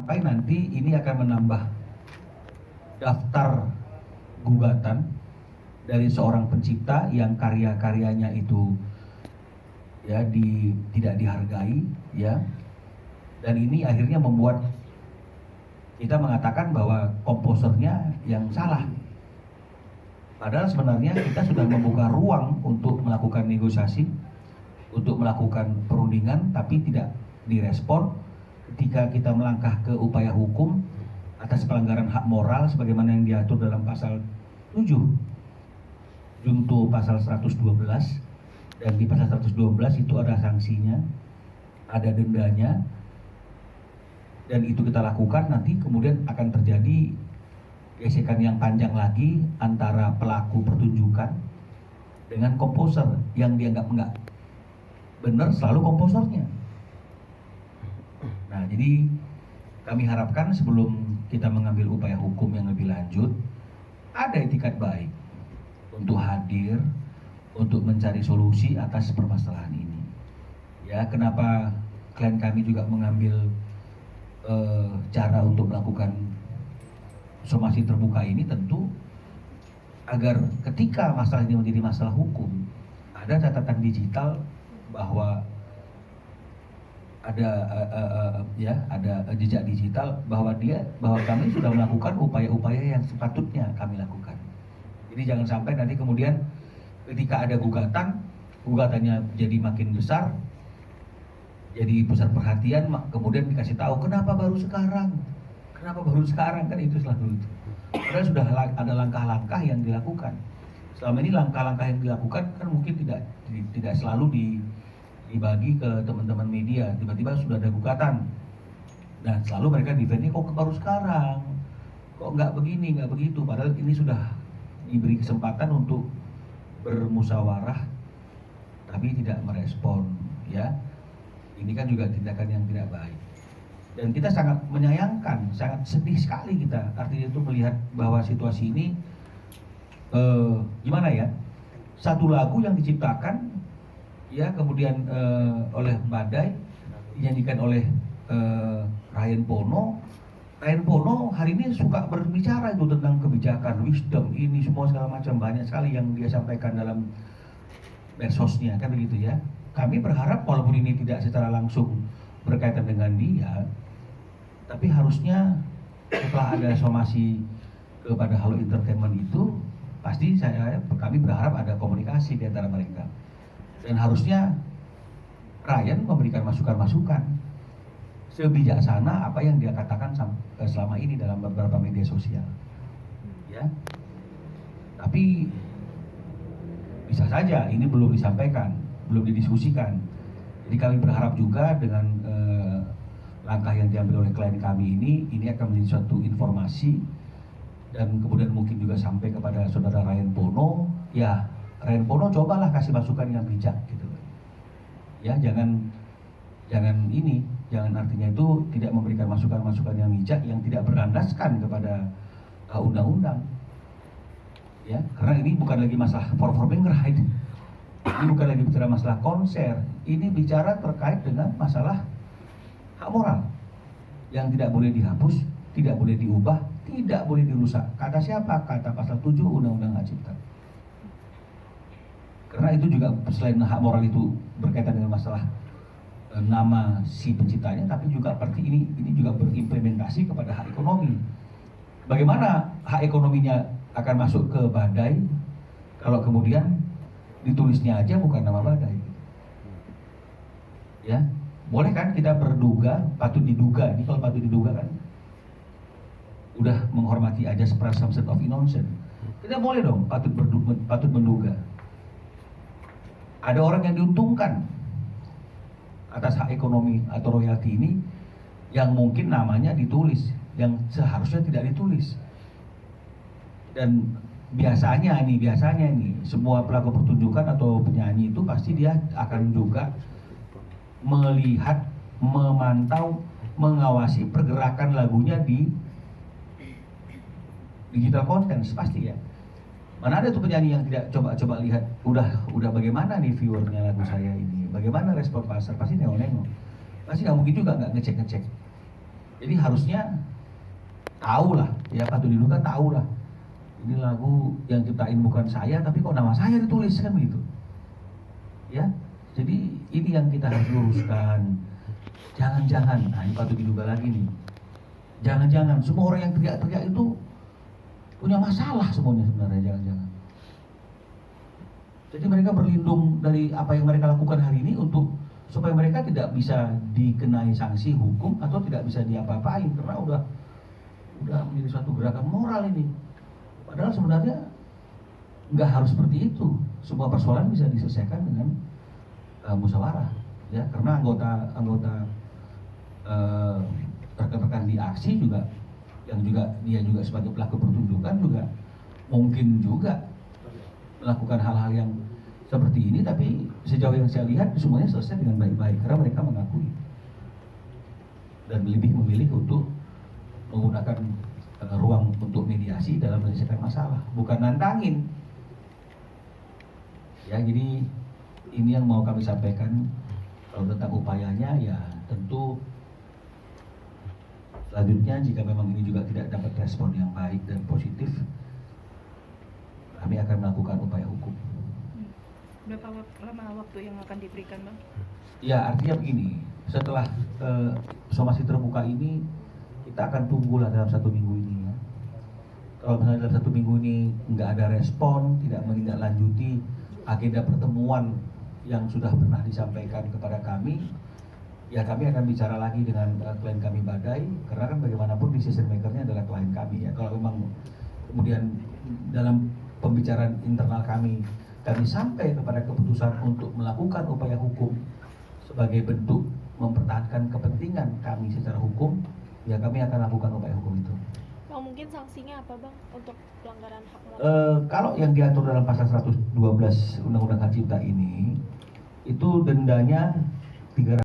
sampai nanti ini akan menambah daftar gugatan dari seorang pencipta yang karya-karyanya itu ya tidak dihargai ya, dan ini akhirnya membuat kita mengatakan bahwa komposernya yang salah. Padahal sebenarnya kita sudah membuka ruang untuk melakukan negosiasi, untuk melakukan perundingan, tapi tidak direspon. Ketika kita melangkah ke upaya hukum atas pelanggaran hak moral sebagaimana yang diatur dalam pasal 7 junto pasal 112, dan di pasal 112 itu ada sanksinya, ada dendanya, dan itu kita lakukan, nanti kemudian akan terjadi gesekan yang panjang lagi antara pelaku pertunjukan dengan komposer yang dianggap enggak benar selalu komposernya. Nah, jadi kami harapkan sebelum kita mengambil upaya hukum yang lebih lanjut, ada itikat baik untuk hadir, untuk mencari solusi atas permasalahan ini. Ya, kenapa klien kami juga mengambil cara untuk melakukan somasi terbuka ini, tentu agar ketika masalah ini menjadi masalah hukum, ada catatan digital bahwa ada jejak digital bahwa kami sudah melakukan upaya-upaya yang sepatutnya kami lakukan. Jadi jangan sampai nanti kemudian ketika ada gugatannya jadi makin besar, jadi pusat perhatian, kemudian dikasih tahu kenapa baru sekarang kan, itu selalu itu. Padahal sudah ada langkah-langkah yang dilakukan. Selama ini langkah-langkah yang dilakukan kan mungkin tidak selalu dibagi ke teman-teman media. Tiba-tiba sudah ada gugatan, dan selalu mereka defendnya kok baru sekarang, kok nggak begini nggak begitu. Padahal ini sudah diberi kesempatan untuk bermusyawarah, tapi tidak merespon ya. Ini kan juga tindakan yang tidak baik, dan kita sangat menyayangkan, sangat sedih sekali kita artinya itu melihat bahwa situasi ini gimana ya, satu lagu yang diciptakan ya kemudian oleh Badai, dinyanyikan oleh Ryan Pono hari ini suka berbicara itu tentang kebijakan, wisdom, ini semua segala macam, banyak sekali yang dia sampaikan dalam medsosnya kan begitu ya. Kami berharap walaupun ini tidak secara langsung berkaitan dengan dia, tapi harusnya setelah ada somasi kepada Halo Entertainment itu, pasti kami berharap ada komunikasi di antara mereka, dan harusnya Ryan memberikan masukan-masukan sebijaksana apa yang dia katakan selama ini dalam beberapa media sosial ya. Tapi bisa saja ini belum disampaikan, belum didiskusikan. Jadi kami berharap juga dengan langkah yang diambil oleh klien kami ini akan menjadi suatu informasi, dan kemudian mungkin juga sampai kepada saudara Ryan Pono. Ya, Ryan Pono cobalah kasih masukan yang bijak gitu ya, jangan artinya itu tidak memberikan masukan-masukan yang bijak yang tidak berlandaskan kepada undang-undang ya, karena ini bukan lagi masalah performing right, ini bukan lagi bicara masalah konser, ini bicara terkait dengan masalah hak moral yang tidak boleh dihapus, tidak boleh diubah, tidak boleh dirusak. Kata siapa? Kata pasal 7 Undang-Undang Hak Cipta. Karena itu juga selain hak moral itu berkaitan dengan masalah nama si penciptanya, tapi juga seperti ini juga berimplementasi kepada hak ekonomi. Bagaimana hak ekonominya akan masuk ke Badai kalau kemudian ditulisnya aja bukan nama Badai ya? Boleh kan kita berduga, patut diduga, ini kalau patut diduga kan udah menghormati aja presumption of innocence. Kita boleh dong patut menduga ada orang yang diuntungkan atas hak ekonomi atau royalti ini yang mungkin namanya ditulis yang seharusnya tidak ditulis. Dan biasanya nih semua pelaku pertunjukan atau penyanyi itu pasti dia akan juga melihat, memantau, mengawasi pergerakan lagunya di digital content pasti ya. Mana ada tuh penyanyi yang tidak coba lihat udah bagaimana nih viewernya lagu saya ini, bagaimana respon pasar, pasti nengok-nengok, pasti nggak mungkin juga nggak ngecek Jadi harusnya tahu lah, ya patut diduga tahu lah. Ini lagu yang ciptain bukan saya, tapi kok nama saya ditulis kan begitu. Ya, jadi ini yang kita harus luruskan. Jangan-jangan, nah ini patut diduga lagi nih. Jangan-jangan semua orang yang teriak-teriak itu punya masalah semuanya sebenarnya, jangan-jangan. Jadi mereka berlindung dari apa yang mereka lakukan hari ini untuk supaya mereka tidak bisa dikenai sanksi hukum atau tidak bisa diapa-apain karena udah menjadi suatu gerakan moral ini. Padahal sebenarnya nggak harus seperti itu. Semua persoalan bisa diselesaikan dengan musyawarah, ya karena anggota rekan-rekan di aksi juga yang dia juga sebagai pelaku pertunjukan juga mungkin juga melakukan hal-hal yang seperti ini, tapi sejauh yang saya lihat semuanya selesai dengan baik-baik karena mereka mengakui dan lebih memilih untuk menggunakan ruang untuk mediasi dalam menyelesaikan masalah, bukan nantangin. Ya, jadi ini yang mau kami sampaikan. Kalau tentang upayanya, ya tentu selanjutnya jika memang ini juga tidak dapat respon yang baik dan positif, kami akan melakukan upaya hukum. Berapa lama waktu yang akan diberikan, Bang? Ya, artinya begini, setelah somasi terbuka ini, kita akan tunggulah dalam 1 minggu ini ya. Kalau misalnya dalam 1 minggu ini nggak ada respon, tidak menindaklanjuti agenda pertemuan yang sudah pernah disampaikan kepada kami, ya kami akan bicara lagi dengan klien kami Badai, karena kan bagaimanapun decision makernya adalah klien kami ya. Kalau memang kemudian dalam pembicaraan internal kami sampai kepada keputusan untuk melakukan upaya hukum sebagai bentuk mempertahankan kepentingan kami secara hukum, ya kami akan lakukan upaya hukum itu. Bang, mungkin sanksinya apa, Bang, untuk pelanggaran hak moral? Kalau yang diatur dalam pasal 112 Undang-Undang Hak Cipta ini, itu dendanya 300